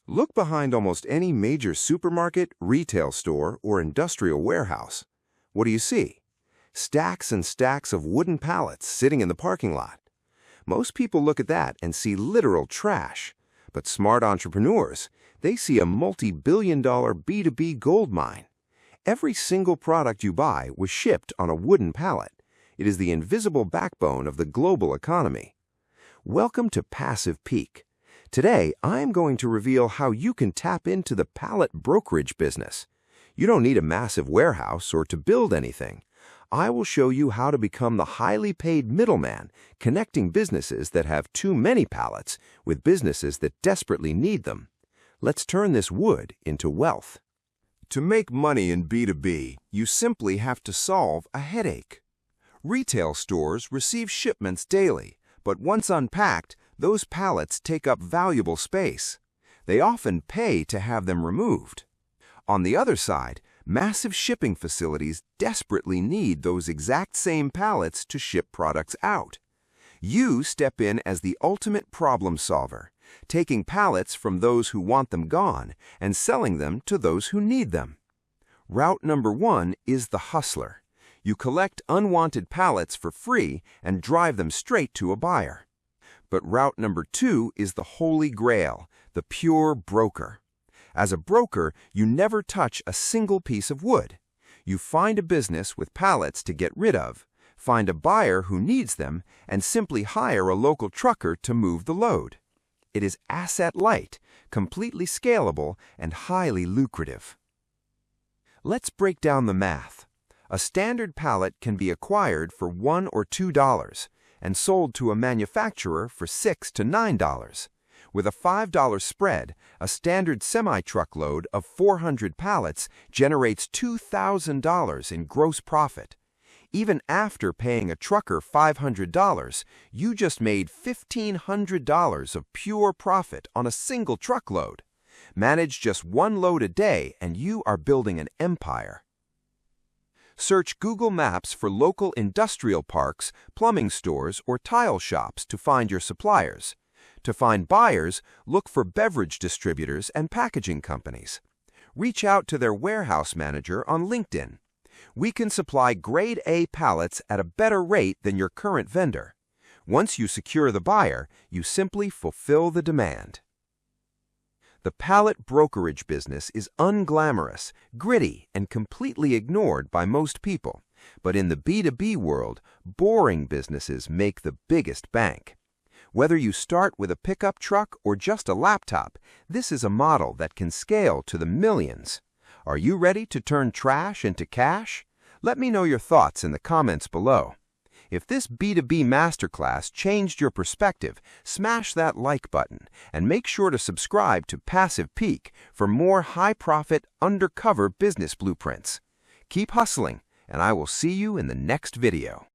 Look behind almost any major supermarket, retail store, or industrial warehouse. What do you see? Stacks and stacks of wooden pallets sitting in the parking lot. Most people look at that and see literal trash. But smart entrepreneurs, they see a multi-billion-dollar B2B gold mine. Every single product you buy was shipped on a wooden pallet. It is the invisible backbone of the global economy. Welcome to Passive Peak. Today, I'm going to reveal how you can tap into the pallet brokerage business. You don't need a massive warehouse or to build anything. I will show you how to become the highly paid middleman, connecting businesses that have too many pallets with businesses that desperately need them. Let's turn this wood into wealth. To make money in B2B, you simply have to solve a headache. Retail stores receive shipments daily, but once unpacked, those pallets take up valuable space. They often pay to have them removed. On the other side, massive shipping facilities desperately need those exact same pallets to ship products out. You step in as the ultimate problem solver, taking pallets from those who want them gone and selling them to those who need them. Route number 1 is the hustler. You collect unwanted pallets for free and drive them straight to a buyer. But route number 2 is the holy grail, the pure broker. As a broker, you never touch a single piece of wood. You find a business with pallets to get rid of, find a buyer who needs them, and simply hire a local trucker to move the load. It is asset light, completely scalable, and highly lucrative. Let's break down the math. A standard pallet can be acquired for $1 or $2 and sold to a manufacturer for $6 to $9. With a $5 spread, a standard semi-truckload of 400 pallets generates $2,000 in gross profit. Even after paying a trucker $500, you just made $1,500 of pure profit on a single truckload. Manage just one load a day and you are building an empire. Search Google Maps for local industrial parks, plumbing stores, or tile shops to find your suppliers. To find buyers, look for beverage distributors and packaging companies. Reach out to their warehouse manager on LinkedIn. We can supply grade A pallets at a better rate than your current vendor. Once you secure the buyer, you simply fulfill the demand. The pallet brokerage business is unglamorous, gritty, and completely ignored by most people. But in the B2B world, boring businesses make the biggest bank. Whether you start with a pickup truck or just a laptop, this is a model that can scale to the millions. Are you ready to turn trash into cash? Let me know your thoughts in the comments below. If this B2B masterclass changed your perspective, smash that like button and make sure to subscribe to Passive Peak for more high-profit, undercover business blueprints. Keep hustling, and I will see you in the next video.